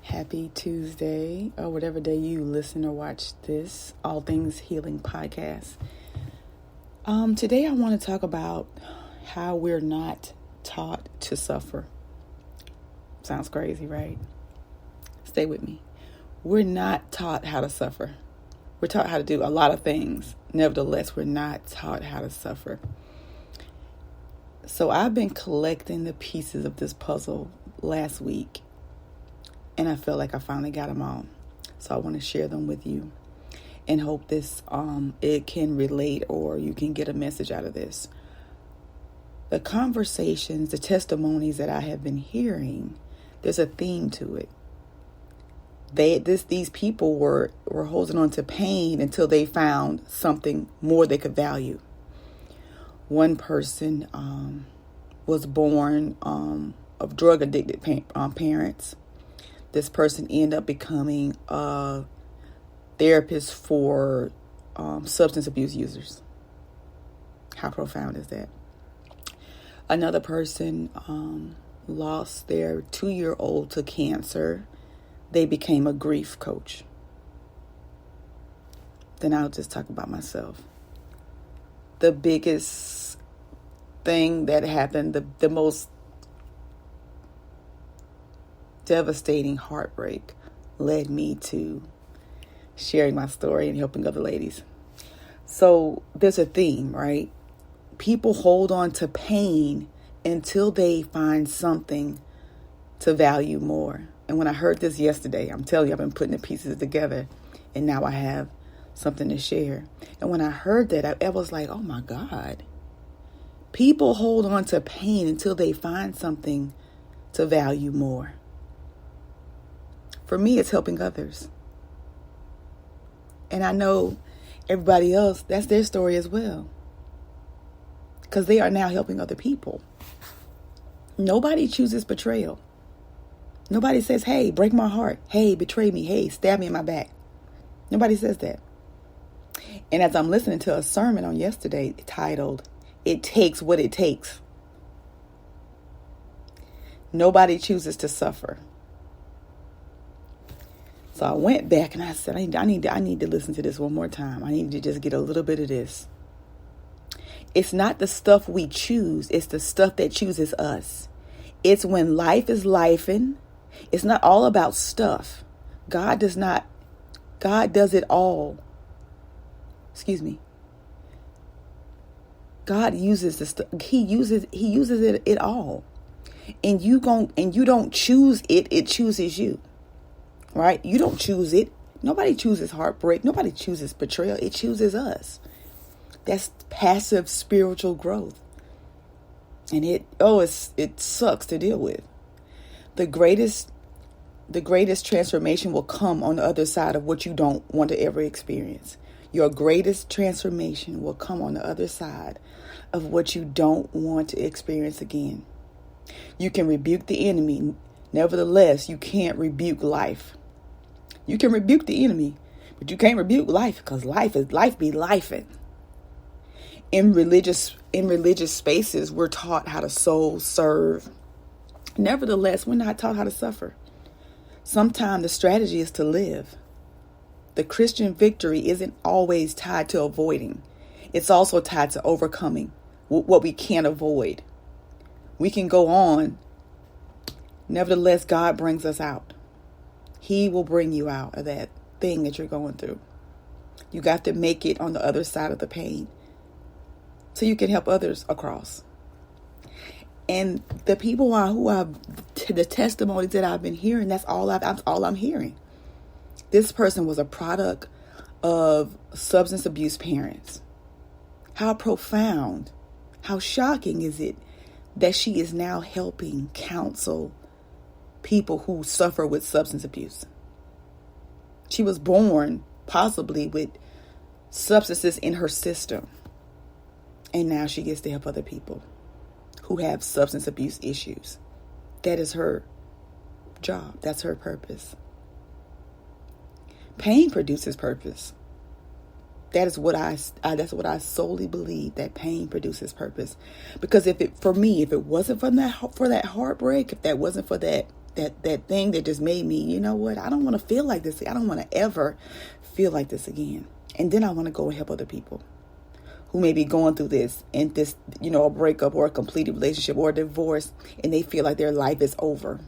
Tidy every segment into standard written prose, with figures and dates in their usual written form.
Happy Tuesday, or whatever day you listen or watch this All Things Healing podcast. Today I want to talk about how we're not taught to suffer. Sounds crazy, right? Stay with me. We're not taught how to suffer. We're taught how to do a lot of things. Nevertheless, we're not taught how to suffer. So I've been collecting the pieces of this puzzle last week, and I feel like I finally got them all. So I want to share them with you and hope this it can relate, or you can get a message out of this. The conversations, the testimonies that I have been hearing, there's a theme to it. These people were holding on to pain until they found something more they could value. One person was born of drug-addicted parents. This person ended up becoming a therapist for substance abuse users. How profound is that? Another person lost their 2-year-old to cancer. They became a grief coach. Then I'll just talk about myself. The biggest thing that happened, the most devastating heartbreak, led me to sharing my story and helping other ladies. So there's a theme, right? People hold on to pain until they find something to value more. And when I heard this yesterday, I'm telling you, I've been putting the pieces together, and now I have something to share. And when I heard that, I was like, oh my God. People hold on to pain until they find something to value more. For me, it's helping others. And I know everybody else, that's their story as well. Because they are now helping other people. Nobody chooses betrayal. Nobody says, hey, break my heart. Hey, betray me. Hey, stab me in my back. Nobody says that. And as I'm listening to a sermon on yesterday titled, It Takes What It Takes. Nobody chooses to suffer. So I went back and I said, I need to listen to this one more time. I need to just get a little bit of this. It's not the stuff we choose. It's the stuff that chooses us. It's when life is lifing. It's not all about stuff. God does it all. Excuse me. God uses the stuff. He uses it all. And you don't choose it. It chooses you. Right? You don't choose it. Nobody chooses heartbreak. Nobody chooses betrayal. It chooses us. That's passive spiritual growth. And it sucks to deal with. The greatest transformation will come on the other side of what you don't want to ever experience. Your greatest transformation will come on the other side of what you don't want to experience again. You can rebuke the enemy. Nevertheless, you can't rebuke life. You can rebuke the enemy, but you can't rebuke life, because life be lifing. In religious spaces, we're taught how to soul serve. Nevertheless, we're not taught how to suffer. Sometimes the strategy is to live. The Christian victory isn't always tied to avoiding. It's also tied to overcoming what we can't avoid. We can go on. Nevertheless, God brings us out. He will bring you out of that thing that you're going through. You got to make it on the other side of the pain so you can help others across. And the people the testimonies that I've been hearing, that's all I'm hearing. This person was a product of substance abuse parents. How profound, how shocking is it that she is now helping counsel people who suffer with substance abuse. She was born possibly with substances in her system. And now she gets to help other people who have substance abuse issues. That is her job. That's her purpose. Pain produces purpose. That's what I solely believe, that pain produces purpose. Because if it wasn't for that heartbreak, if that wasn't for that that thing that just made me, you know what, I don't want to feel like this. I don't want to ever feel like this again. And then I want to go and help other people who may be going through this, and this, a breakup or a completed relationship or a divorce, and they feel like their life is over.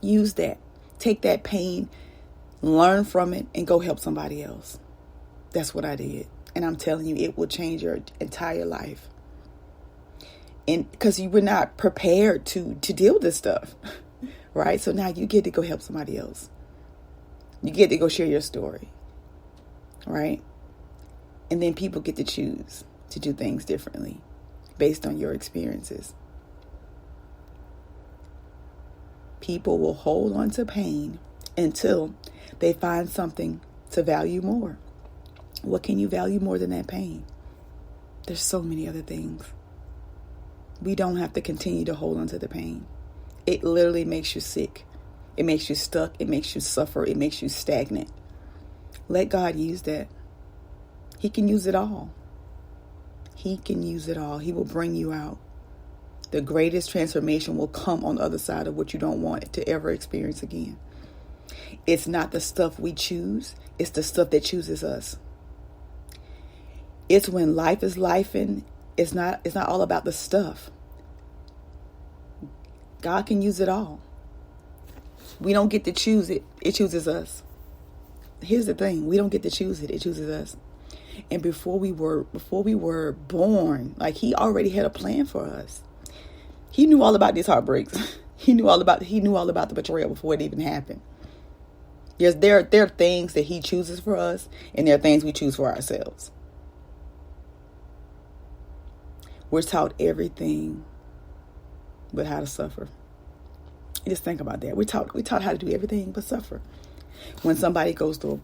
Use that. Take that pain, learn from it, and go help somebody else. That's what I did. And I'm telling you, it will change your entire life. And because you were not prepared to deal with this stuff, right? So now you get to go help somebody else. You get to go share your story, right? And then people get to choose to do things differently based on your experiences. People will hold on to pain until they find something to value more. What can you value more than that pain? There's so many other things. We don't have to continue to hold on to the pain. It literally makes you sick. It makes you stuck. It makes you suffer. It makes you stagnant. Let God use that. He can use it all. He can use it all. He will bring you out. The greatest transformation will come on the other side of what you don't want to ever experience again. It's not the stuff we choose. It's the stuff that chooses us. It's when life is lifing. It's not all about the stuff. God can use it all. We don't get to choose it. It chooses us. Here's the thing. We don't get to choose it. It chooses us. And before we were born, like, he already had a plan for us. He knew all about these heartbreaks. He knew all about the betrayal before it even happened. There are things that he chooses for us, and there are things we choose for ourselves. We're taught everything but how to suffer. Just think about that. We're taught how to do everything but suffer. When somebody goes through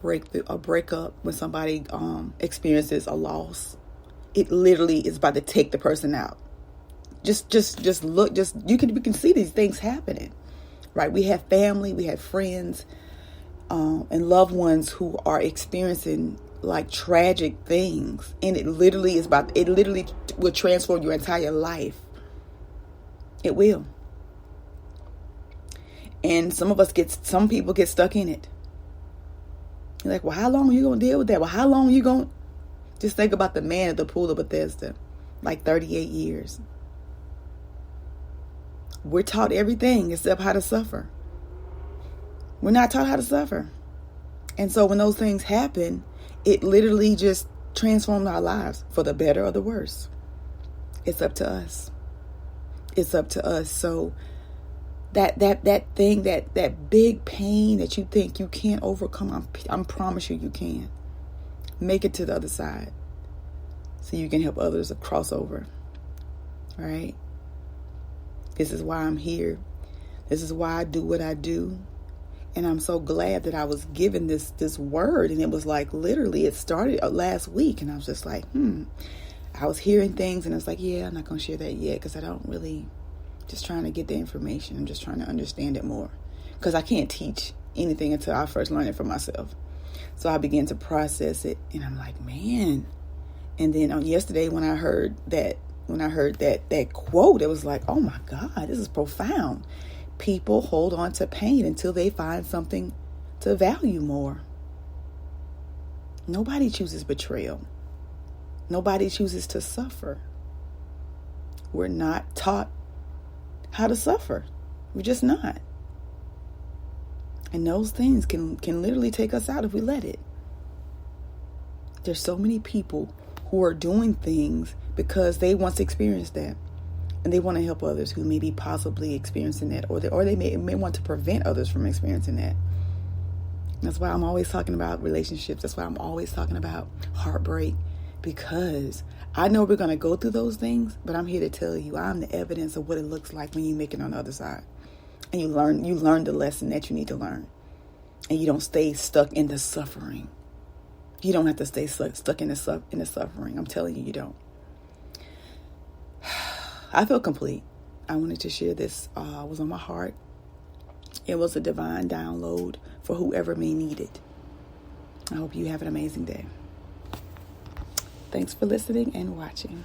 a breakup, when somebody experiences a loss, it literally is about to take the person out. Just look. We can see these things happening, right? We have family, we have friends, and loved ones who are experiencing like tragic things, and it literally will transform your entire life. It will. And some people get stuck in it. You're like, well, how long are you going to deal with that? Well, how long are you going? Just think about the man at the pool of Bethesda, like 38 years. We're taught everything except how to suffer. We're not taught how to suffer. And so when those things happen, it literally just transformed our lives for the better or the worse. It's up to us. It's up to us. So that thing, that big pain that you think you can't overcome, I promise you can. Make it to the other side so you can help others cross over. All right? This is why I'm here. This is why I do what I do. And I'm so glad that I was given this word. And it was like, literally, it started last week. And I was just like, I was hearing things. And I was like, yeah, I'm not going to share that yet. Because I don't really, just trying to get the information. I'm just trying to understand it more. Because I can't teach anything until I first learn it for myself. So I began to process it. And I'm like, man. And then on yesterday when I heard that quote, it was like, oh my God, this is profound. People hold on to pain until they find something to value more. Nobody chooses betrayal. Nobody chooses to suffer. We're not taught how to suffer. We're just not. And those things can literally take us out if we let it. There's so many people who are doing things because they once experienced that. And they want to help others who may be possibly experiencing that, or they may want to prevent others from experiencing that. That's why I'm always talking about relationships. That's why I'm always talking about heartbreak, because I know we're going to go through those things, but I'm here to tell you, I'm the evidence of what it looks like when you make it on the other side. And you learn the lesson that you need to learn. And you don't stay stuck in the suffering. You don't have to stay stuck in the suffering. I'm telling you, you don't. I feel complete. I wanted to share this. Was on my heart. It was a divine download for whoever may need it. I hope you have an amazing day. Thanks for listening and watching.